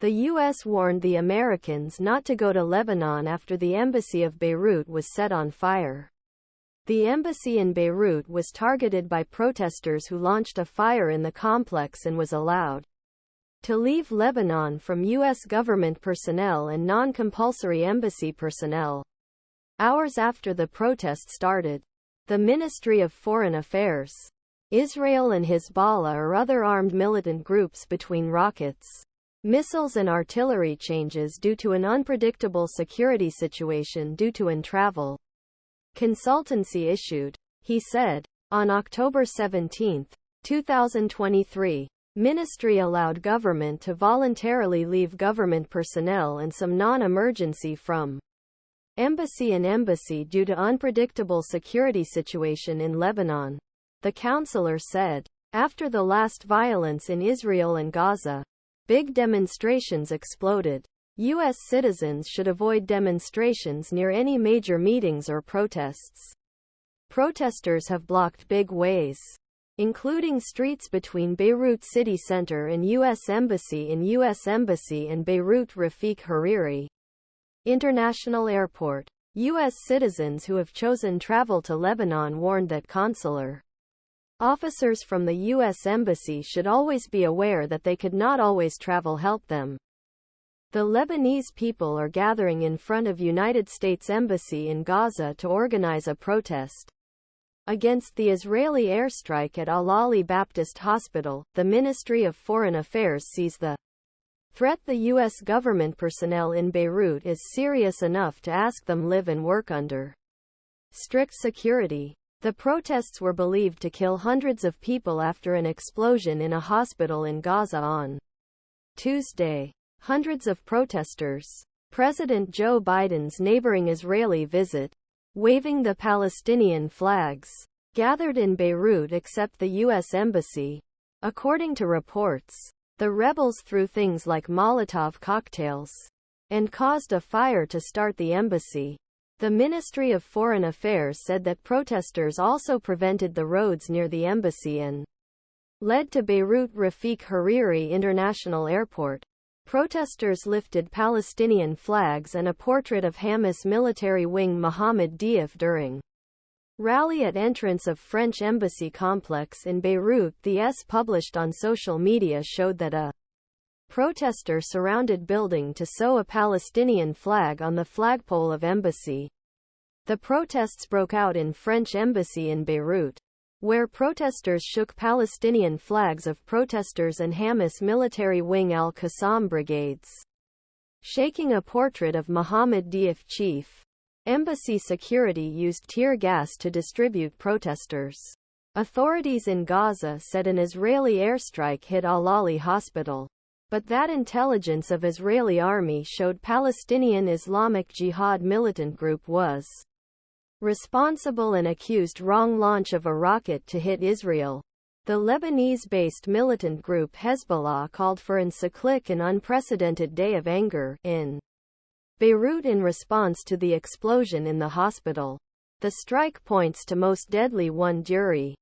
The U.S. warned the Americans not to go to Lebanon after the Embassy of Beirut was set on fire. The embassy in Beirut was targeted by protesters who launched a fire in the complex and was allowed to leave Lebanon from U.S. government personnel and non-compulsory embassy personnel. Hours after the protest started, the Ministry of Foreign Affairs, Israel and Hezbollah or other armed militant groups between rockets, missiles and artillery changes due to an unpredictable security situation due to travel consultancy issued, he said. On October 17, 2023, Ministry allowed government to voluntarily leave government personnel and some non-emergency from embassy due to unpredictable security situation in Lebanon, the counselor said. After the last violence in Israel and Gaza, big demonstrations exploded. U.S. citizens should avoid demonstrations near any major meetings or protests. Protesters have blocked big ways, including streets between Beirut city center and U.S. Embassy and Beirut Rafik Hariri International Airport. U.S. citizens who have chosen travel to Lebanon warned that consular officers from the U.S. Embassy should always be aware that they could not always travel help them. The Lebanese people are gathering in front of United States Embassy in Gaza to organize a protest against the Israeli airstrike at Al-Ali Baptist Hospital. The Ministry of Foreign Affairs sees the threat the U.S. government personnel in Beirut is serious enough to ask them live and work under strict security. The protests were believed to kill hundreds of people after an explosion in a hospital in Gaza on Tuesday. Hundreds of protesters, President Joe Biden's neighboring Israeli visit, waving the Palestinian flags, gathered in Beirut except the U.S. Embassy. According to reports, the rebels threw things like Molotov cocktails and caused a fire to start the embassy. The Ministry of Foreign Affairs said that protesters also prevented the roads near the embassy and led to Beirut Rafik Hariri International Airport. Protesters lifted Palestinian flags and a portrait of Hamas military wing Mohammed Deif during rally at entrance of French embassy complex in Beirut. The published on social media showed that a protester surrounded building to sew a Palestinian flag on the flagpole of embassy. The protests broke out in French embassy in Beirut, where protesters shook Palestinian flags of protesters and Hamas military wing al-Qassam brigades, shaking a portrait of Mohammed Deif. Chief embassy security used tear gas to distribute protesters. Authorities in Gaza said an Israeli airstrike hit Al-Ali hospital, but that intelligence of Israeli army showed Palestinian Islamic Jihad militant group was responsible and accused wrong launch of a rocket to hit Israel. The Lebanese-based militant group Hezbollah called for an cyclic and unprecedented day of anger in Beirut in response to the explosion in the hospital. The strike points to most deadly one jury.